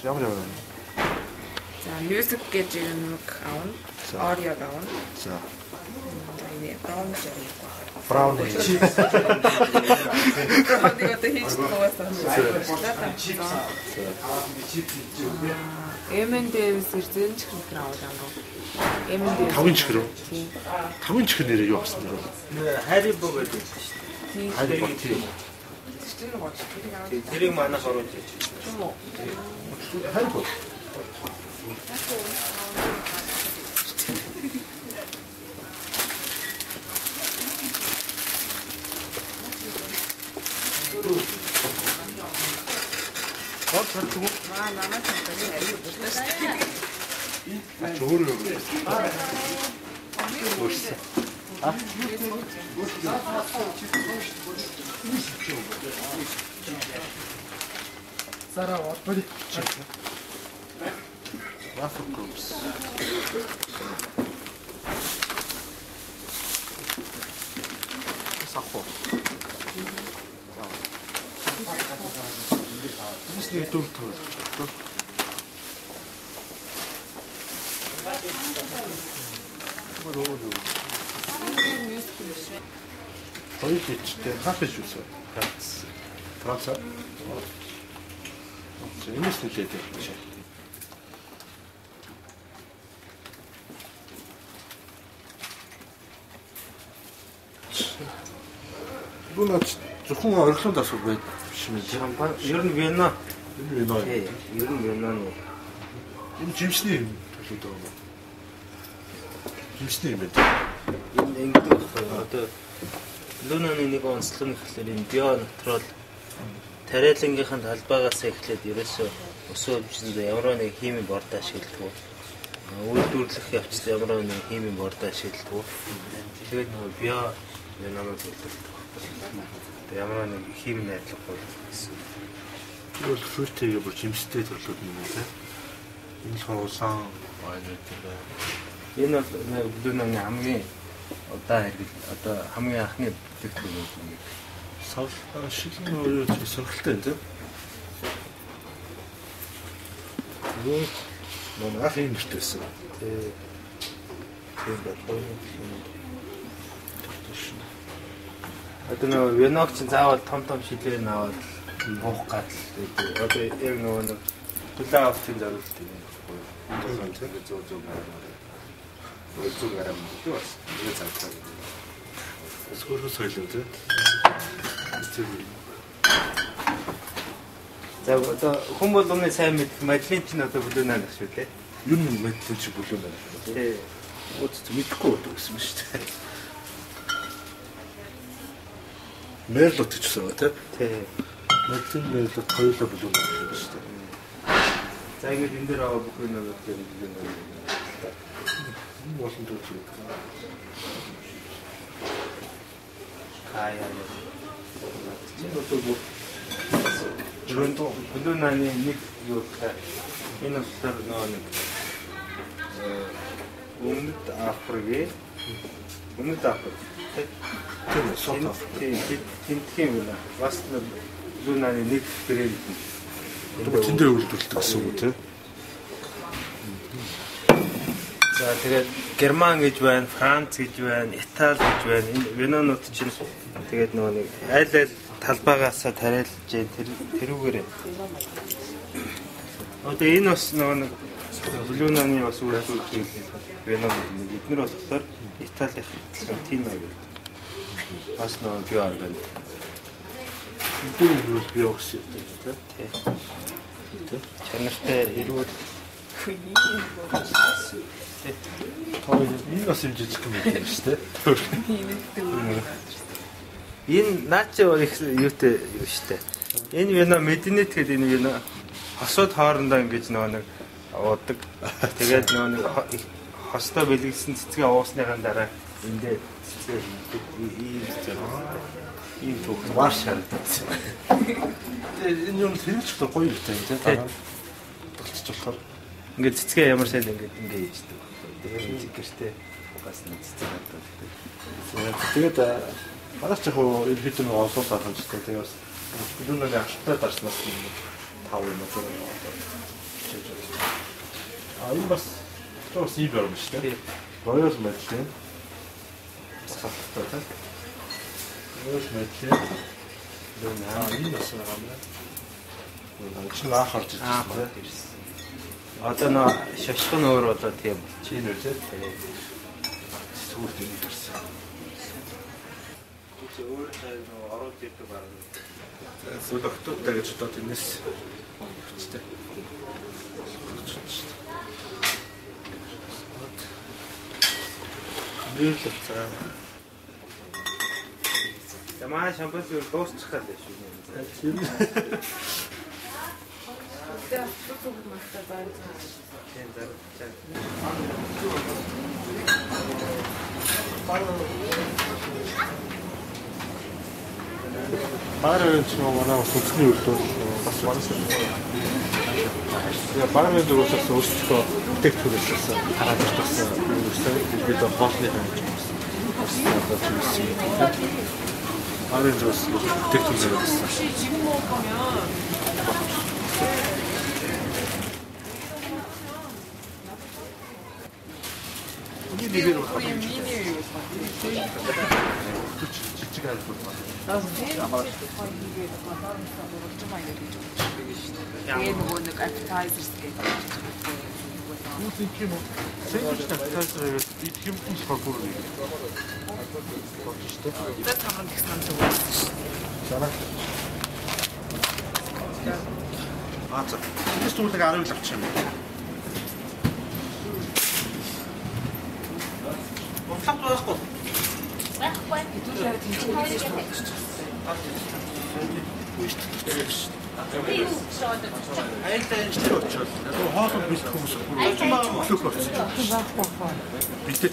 Ямар ямар. За, music гэж нэг аавна. Audio аавна. За. Энэ brown jerry. Brown. Brown-ыг одоо хийж дууссан. M&M's ирсэн ч хэрэг аавна. M&M's 5 инч хэрэг. 5 инч нэрээ юу болсон бэ? Haribo гэдэг шүү дээ. Haribo тийм. Тэрийг манайх оруулж ирж юм уу? Haribo. Намайг хэлсэн аюу боллоо. Зөөр. Өөрсө. Сара вот пойди. Waffle groups. Сахо. Мисний дүүртөө. Хоёр ичтэй хафэж үсэ. Франц. Энэ стилээд чи. Бунаач зөвхөн ориглон дасуу байд биш юм. шампань ер нь вино. Вино. Тий, ер нь вино. Энэ жимсний төлөвтэй байна. Жимсний юм байна. Энэ ингэдэг байна. Одоо луноны нэг онцлог нь гэхэлэр энэ био натурал тариалангийнхын талбайгаас эхлээд ерөөсөө өсөөлжөнд ямар нэг химийн борд ашигладаг. Үйлдвэрлэх явцад ямар нэг химийн борд ашигладаг. Тэгээд нөгөө био винонод төлөвлөлт. Ямар нэг химийн найдлага бол гэсэн. Тэгвэл фрутигээ бүр жимстэй төрлүүд юм уу те? Энэ л усан байна гэдэг. Энэ бол луноны хамгийн одоо хамгийн анхны бүтээгдэхүүн юм. Сав шилэн өөрөө сонирхолтой юм тийм. Юу манай ах юм битээсэн. Тийм байна. Одоо нөгөө виног чинь заавал том шилээр наваад буух гал. Одоо яг нөгөө нэг төлөө авахын зорилт юм байна. Зөв гарам юу бас ингэ цаатаа. Скорос соёлоо тийм. За одоо хүн болгоны сайн мэдэх мадлын чинь одоо бүлээн аа шүү дээ. Юу нэг мэдлэн чи бүлээн байна. Тий. Өөд мэдхгүй байдаг гэсэн юм шүү дээ. Мерлот гэж байна тийм. Тий. Мэдлэн мерлот хоёулаа бүлээн байна шүү дээ. За ингэ энэ дээр аваа бүх нэг бүлээн байна. Болон дүүч. Аяа. Энэ бол Бүлээнаны нэг юу гэхээр энэ болохоор нэг өмнөд Африк тийм сот тентхийн байна. Бас бүлээнаны нэг брэнд. тэндээ үйлдвэрлэдэг гэсэн үг тийм. За тэгээд Герман гэж байна, Франц гэж байна, Итали гэж байна. Энэ винонууд чинь тэгээд нөгөө нэг аль талбайгаас тариалж тэрүүгээр. Одоо энэ бас нөгөө нэг бүлээнаны бас үйлдвэрлэх винонууд эдгээр болохоор Италих тийм аяг. Бас нөгөө био байна. Эдгээр би өгсөн тийм. Чанартай эрүүл Энэ бас юм жижиг юм байна шүү дээ. энэ наача их юутэй юу штэ. Энэ вино мединет гэдэг энэ вино хосууд хоорондоо ингэж нөгөө нэг уудаг. Тэгээд нөгөө нэг хостой бэлгэлсэн цэцгээ уусныхаа дараа эндээ цэцгээ ийм түүх Маршал. Энэ юм хэрэгч гоё юм тийм. Болчих болохоор ингээд цэцгээ ямар сайн ингээд хийждэг. Тэгээд гэртээ угаас нь цэцэг надад. Тэгээд Манайч яг ерөөхдөө нэг онцлог гаргаж байгаа. Тэгээ бас бүлээн нэг ашигтай дарснаас 5 юм уу. Энэ бас ив орно шүү дээ. Royal Medley. Бас хаттай тийм. Royal Medley. Энэ бас байгаа юм байна. Чи анх орж ирсэн. Одоо нөө шашхын өөр болоо тийм Чин үү тийм. Сүүл юм ирсэн. Чи өөр тань ороод ирдэг байна. Сүүл октодтой гэж одоо тэрнээс хүчтэй. Нээлт цаа. Ямаа шампунь дуусчих гал шүү. Ja, so gut macht er weiter. Баарын ч манай сүнсний үйлдэл бас манайсан. Тэгээ баарын дөрөвс өөрсдөө бүтээгдэхүүнээс хараад ирсэн. Өөрсдөө бид хоолны хэмжээ болсон. Одоо чимсэн. Баарын дөрөвс бүтээгдэхүүнээс болсон. 지금 먹을 거면 미니로 직직한 거. 나도 제일 아마 이게 다른 사람으로 좀 많이 내리죠. 얘는 뭐는 appetizers Вот и кино. Сегодня кстати, и кем пусть покурили. Да там их надо. Сара. Аа, this туулыг 10 л авчих юм. Онцлог байхгүй. Байхгүй. Түлхэр тэнцвэрээс болчихсон. Айлтай энэ очоод. Яг хоолой бэлт хүмүүс бүр өглөөх болсон. Бэлтээ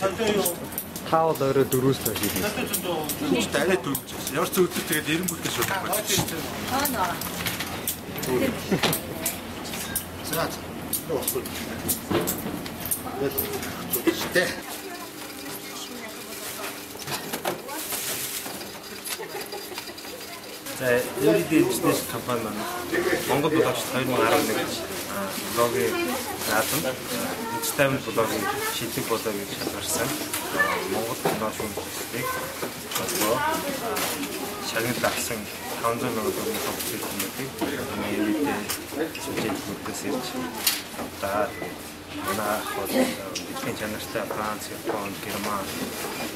таавал өөрөө дөрөвс тааш юм. Хүмүүс арай дөрөвч. Ямар ч өдөр тэгээд 90 бүлтээ шууд болчихсон. Аа. За. Нөөхгүй. Тэ. За, Everyday Business компани маань Монгол блогч 2011 блогийн наадам Instagram блогийн шилдэг болоо гэж шалгарсан. Монгол блогч хүмүүсийг одоо шагнал авсан 500 мянган төгрөгийн компьютерүүдийг Everyday бүтээгдэхүүнээс ирж авдаа. Манай хот чанартай Франц, Япон, Герман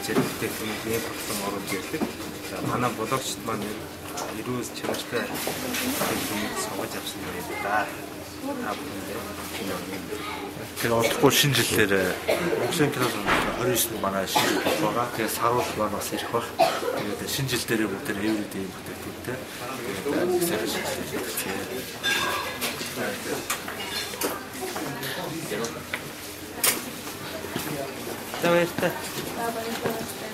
бүтээгдэхүүнийн продукт оруулж ирдэг. За, манай блогчд маань ирүүс чанартай бүтээгдэхүүнийг сонгож авсан юм да. Тэр одохгүй шинэ жилээр Монголын кино 29-нд манай шинэ жил байгаа. Тэгээ саруул маань бас ирэх баг. Тэгээд шинэ жил дээр бүгд Everyday бүтээгдэхүүнтэй. За баярлалаа. За баярлалаа.